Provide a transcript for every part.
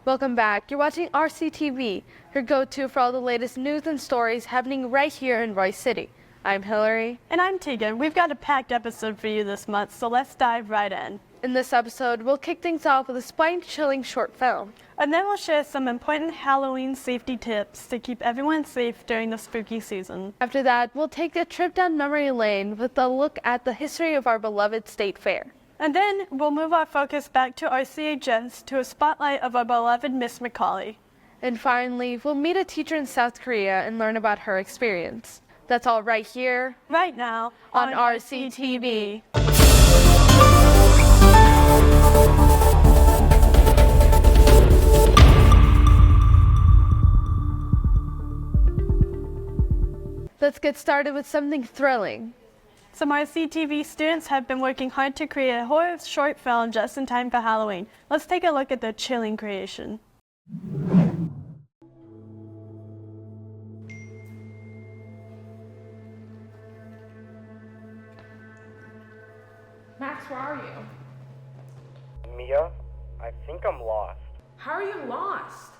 Welcome back. You're watching RCTV, your go-to for all the latest news and stories happening right here in Royce City. I'm Hillary. And I'm Teagan. We've got a packed episode for you this month, so let's dive right in. In this episode, we'll kick things off with a spine-chilling short film. And then we'll share some important Halloween safety tips to keep everyone safe during the spooky season. After that, we'll take a trip down memory lane with a look at the history of our beloved state fair. And then we'll move our focus back to RCHS to a spotlight of our beloved Miss McCauley. And finally, we'll meet a teacher in South Korea and learn about her experience. That's all right here, right now, on RCTV. Let's get started with something thrilling. Some RCTV students have been working hard to create a horror short film just in time for Halloween. Let's take a look at their chilling creation. Max, where are you? Mia, I think I'm lost. How are you lost?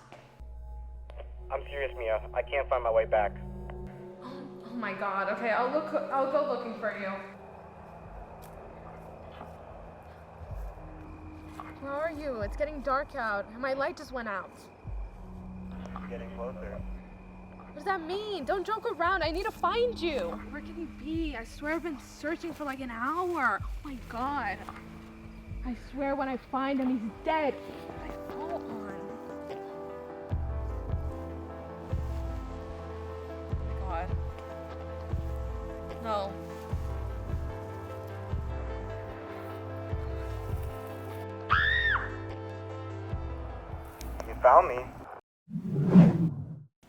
I'm serious, Mia. I can't find my way back. Oh my god, okay, I'll go looking for you. Where are you? It's getting dark out. My light just went out. I'm getting closer. What does that mean? Don't joke around. I need to find you. Where can he be? I swear I've been searching for like an hour. Oh my god. I swear when I find him, he's dead. I fall on. Oh my god. No. You found me.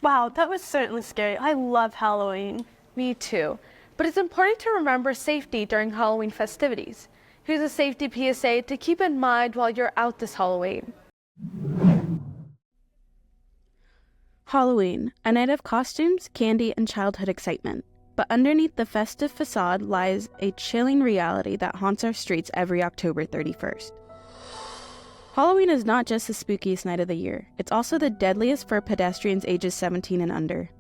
Wow, that was certainly scary. I love Halloween. Me too. But it's important to remember safety during Halloween festivities. Here's a safety PSA to keep in mind while you're out this Halloween. Halloween, a night of costumes, candy, and childhood excitement. But underneath the festive facade lies a chilling reality that haunts our streets every October 31st. Halloween is not just the spookiest night of the year, it's also the deadliest for pedestrians ages 17 and under.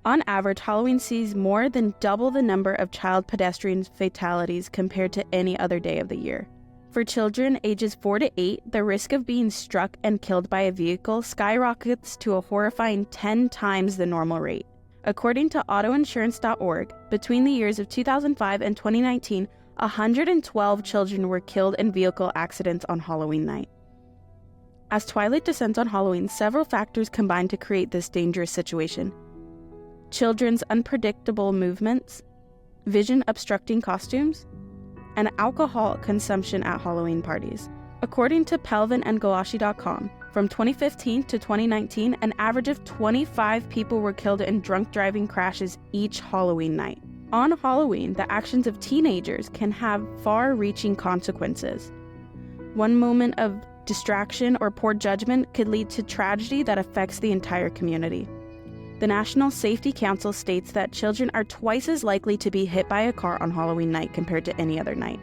On average, Halloween sees more than double the number of child pedestrian fatalities compared to any other day of the year. For children ages 4 to 8, the risk of being struck and killed by a vehicle skyrockets to a horrifying 10 times the normal rate. According to autoinsurance.org, between the years of 2005 and 2019, 112 children were killed in vehicle accidents on Halloween night. As twilight descends on Halloween, several factors combine to create this dangerous situation. Children's unpredictable movements, vision-obstructing costumes, and alcohol consumption at Halloween parties. According to pelvinandgalashi.com, from 2015 to 2019, an average of 25 people were killed in drunk driving crashes each Halloween night. On Halloween, the actions of teenagers can have far-reaching consequences. One moment of distraction or poor judgment could lead to tragedy that affects the entire community. The National Safety Council states that children are twice as likely to be hit by a car on Halloween night compared to any other night.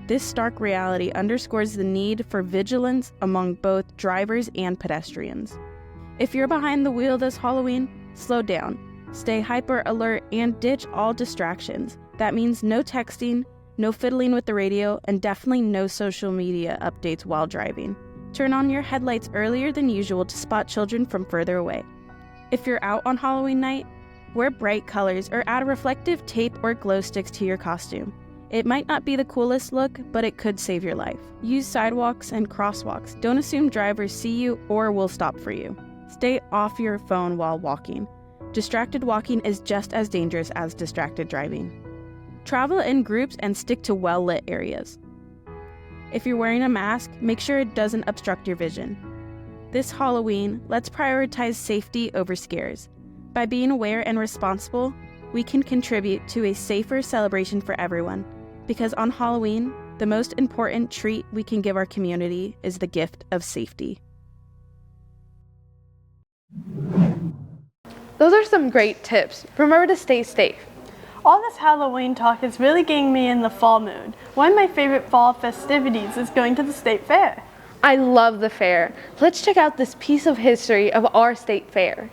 This stark reality underscores the need for vigilance among both drivers and pedestrians. If you're behind the wheel this Halloween, slow down, stay hyper alert, and ditch all distractions. That means no texting, no fiddling with the radio, and definitely no social media updates while driving. Turn on your headlights earlier than usual to spot children from further away. If you're out on Halloween night, wear bright colors or add reflective tape or glow sticks to your costume. It might not be the coolest look, but it could save your life. Use sidewalks and crosswalks. Don't assume drivers see you or will stop for you. Stay off your phone while walking. Distracted walking is just as dangerous as distracted driving. Travel in groups and stick to well-lit areas. If you're wearing a mask, make sure it doesn't obstruct your vision. This Halloween, let's prioritize safety over scares. By being aware and responsible, we can contribute to a safer celebration for everyone. Because on Halloween, the most important treat we can give our community is the gift of safety. Those are some great tips. Remember to stay safe. All this Halloween talk is really getting me in the fall mood. One of my favorite fall festivities is going to the state fair. I love the fair. Let's check out this piece of history of our state fair.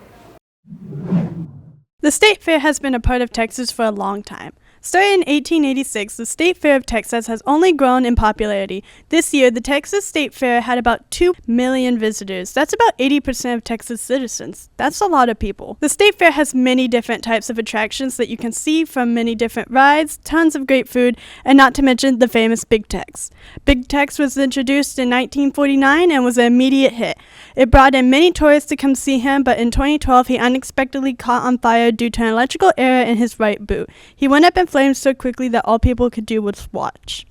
The State Fair has been a part of Texas for a long time. Started in 1886, the State Fair of Texas has only grown in popularity. This year, the Texas State Fair had about 2 million visitors. That's about 80% of Texas citizens. That's a lot of people. The State Fair has many different types of attractions that you can see, from many different rides, tons of great food, and not to mention the famous Big Tex. Big Tex was introduced in 1949 and was an immediate hit. It brought in many tourists to come see him, but in 2012 he unexpectedly caught on fire due to an electrical error in his right boot. He went up in flames so quickly that all people could do was watch.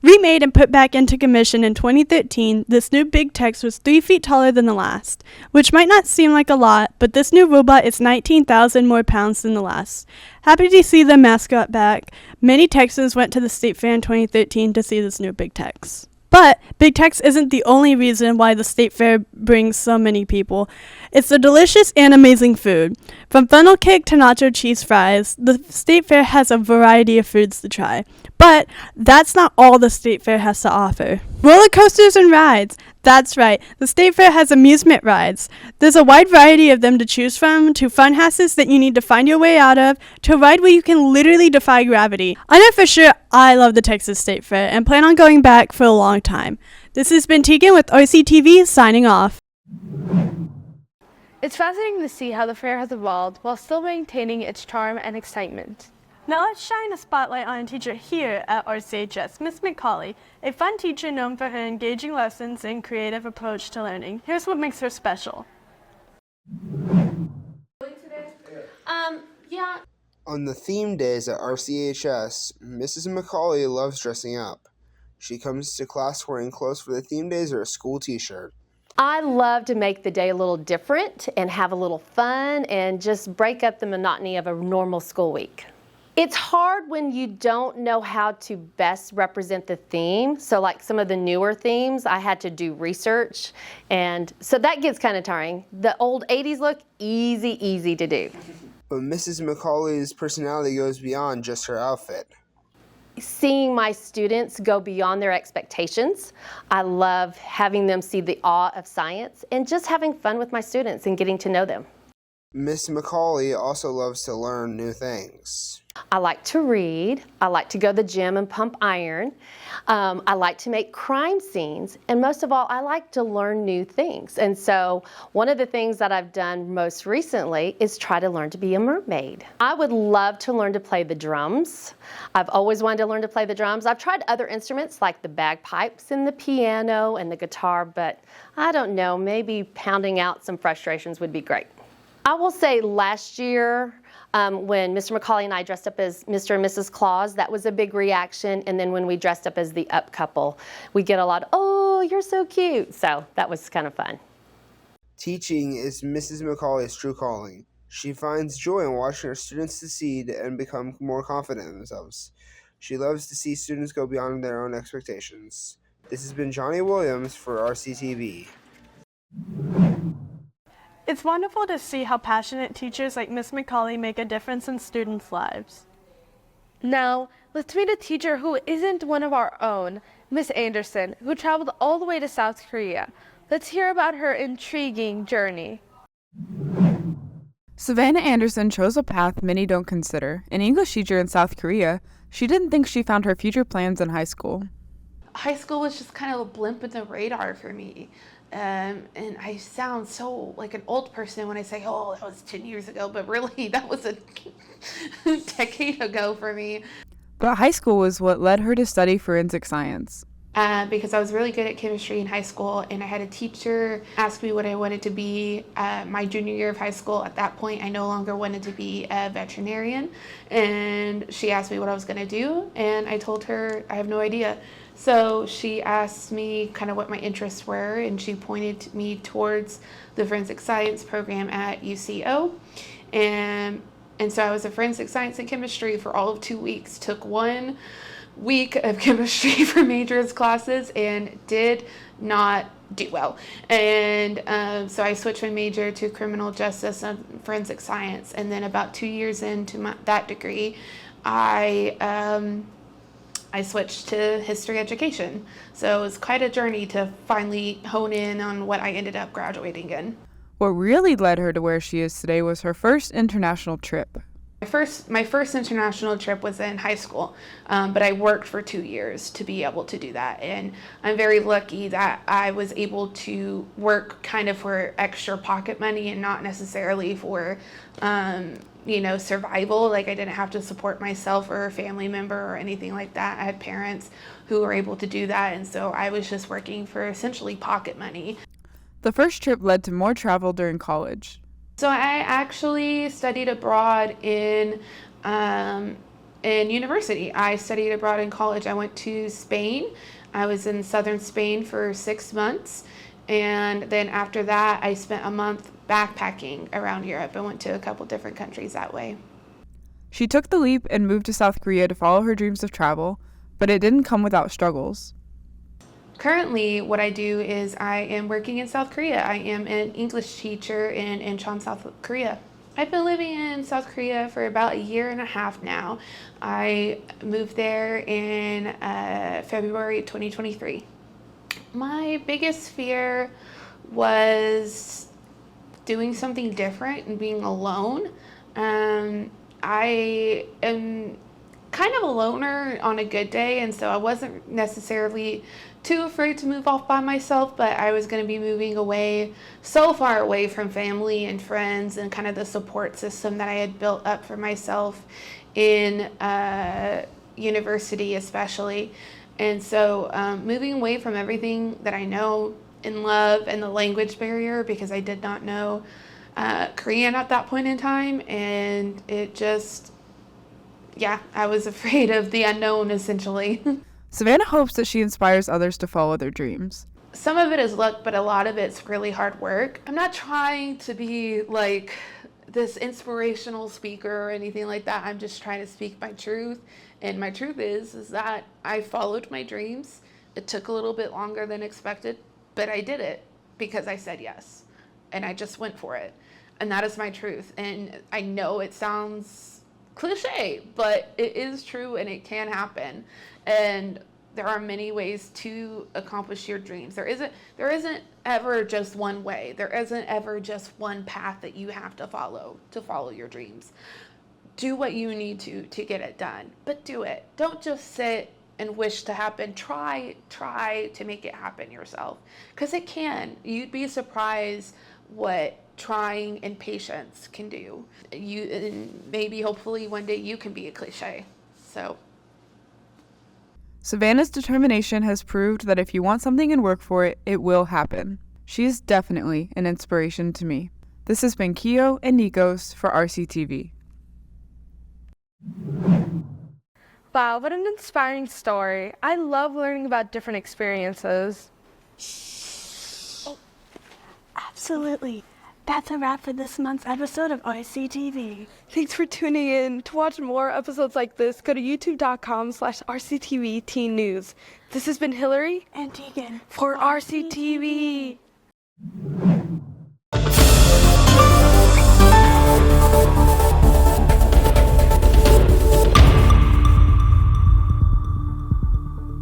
Remade and put back into commission in 2013, this new Big Tex was 3 feet taller than the last, which might not seem like a lot, but this new robot is 19,000 more pounds than the last. Happy to see the mascot back. Many Texans went to the State Fair in 2013 to see this new Big Tex. But Big Tex isn't the only reason why the State Fair brings so many people. It's the delicious and amazing food. From funnel cake to nacho cheese fries, the State Fair has a variety of foods to try. But that's not all the State Fair has to offer. Roller coasters and rides. That's right, the State Fair has amusement rides. There's a wide variety of them to choose from, to fun houses that you need to find your way out of, to a ride where you can literally defy gravity. I know for sure I love the Texas State Fair and plan on going back for a long time. This has been Teagan with RCTV signing off. It's fascinating to see how the fair has evolved while still maintaining its charm and excitement. Now let's shine a spotlight on a teacher here at RCHS, Miss McCauley, a fun teacher known for her engaging lessons and creative approach to learning. Here's what makes her special. On the theme days at RCHS, Mrs. McCauley loves dressing up. She comes to class wearing clothes for the theme days or a school t-shirt. I love to make the day a little different and have a little fun and just break up the monotony of a normal school week. It's hard when you don't know how to best represent the theme. So like some of the newer themes, I had to do research, and so that gets kind of tiring. The old 80s look, easy to do. But Mrs. McCauley's personality goes beyond just her outfit. Seeing my students go beyond their expectations. I love having them see the awe of science and just having fun with my students and getting to know them. Miss McCauley also loves to learn new things. I like to read. I like to go to the gym and pump iron. I like to make crime scenes. And most of all, I like to learn new things. And so one of the things that I've done most recently is try to learn to be a mermaid. I would love to learn to play the drums. I've always wanted to learn to play the drums. I've tried other instruments like the bagpipes and the piano and the guitar, but I don't know, maybe pounding out some frustrations would be great. I will say last year, when Mr. McCauley and I dressed up as Mr. and Mrs. Claus, that was a big reaction. And then when we dressed up as the Up couple, we get a lot of, oh, you're so cute. So that was kind of fun. Teaching is Mrs. McCauley's true calling. She finds joy in watching her students succeed and become more confident in themselves. She loves to see students go beyond their own expectations. This has been Johnny Williams for RCTV. It's wonderful to see how passionate teachers like Miss McCauley make a difference in students' lives. Now, let's meet a teacher who isn't one of our own, Miss Anderson, who traveled all the way to South Korea. Let's hear about her intriguing journey. Savannah Anderson chose a path many don't consider. An English teacher in South Korea, she didn't think she found her future plans in high school. High school was just kind of a blimp in the radar for me. And I sound so like an old person when I say, oh, that was 10 years ago, but really that was a decade ago for me. But high school was what led her to study forensic science. Because I was really good at chemistry in high school, and I had a teacher ask me what I wanted to be my junior year of high school. At that point, I no longer wanted to be a veterinarian, and she asked me what I was going to do, and I told her I have no idea. So she asked me kind of what my interests were, and she pointed me towards the forensic science program at UCO. And so I was a forensic science and chemistry for all of 2 weeks, took 1 week of chemistry for majors classes and did not do well. And so I switched my major to criminal justice and forensic science. And then about 2 years into that degree, I I switched to history education. So it was quite a journey to finally hone in on what I ended up graduating in. What really led her to where she is today was her first international trip. My first international trip was in high school, but I worked for 2 years to be able to do that. And I'm very lucky that I was able to work kind of for extra pocket money and not necessarily for, survival. Like I didn't have to support myself or a family member or anything like that. I had parents who were able to do that. And so I was just working for essentially pocket money. The first trip led to more travel during college. So I actually studied abroad in university. I studied abroad in college. I went to Spain. I was in southern Spain for 6 months. And then after that, I spent a month backpacking around Europe. I went to a couple different countries that way. She took the leap and moved to South Korea to follow her dreams of travel, but it didn't come without struggles. Currently, what I do is I am working in South Korea. I am an English teacher in Incheon, South Korea. I've been living in South Korea for about 1.5 years now. I moved there in February 2023. My biggest fear was doing something different and being alone. I am kind of a loner on a good day, and so I wasn't necessarily too afraid to move off by myself, but I was going to be moving away, so far away from family and friends and kind of the support system that I had built up for myself in university especially. And so moving away from everything that I know and love, and the language barrier, because I did not know Korean at that point in time, and it just, I was afraid of the unknown essentially. Savannah hopes that she inspires others to follow their dreams. Some of it is luck, but a lot of it's really hard work. I'm not trying to be like this inspirational speaker or anything like that. I'm just trying to speak my truth. And my truth is that I followed my dreams. It took a little bit longer than expected, but I did it because I said yes. And I just went for it. And that is my truth. And I know it sounds cliche, but it is true and it can happen. And there are many ways to accomplish your dreams. There isn't ever just one way. There isn't ever just one path that you have to follow your dreams. Do what you need to get it done, but do it. Don't just sit and wish to happen. Try to make it happen yourself, because it can. You'd be surprised what trying and patience can do. And maybe hopefully one day you can be a cliche. So Savannah's determination has proved that if you want something and work for it, it will happen. She is definitely an inspiration to me. This has been Kio and Nikos for RCTV. Wow, what an inspiring story. I love learning about different experiences. Absolutely. That's a wrap for this month's episode of RCTV. Thanks for tuning in. To watch more episodes like this, go to youtube.com/RCTV Teen News. This has been Hillary And Teagan for RCTV.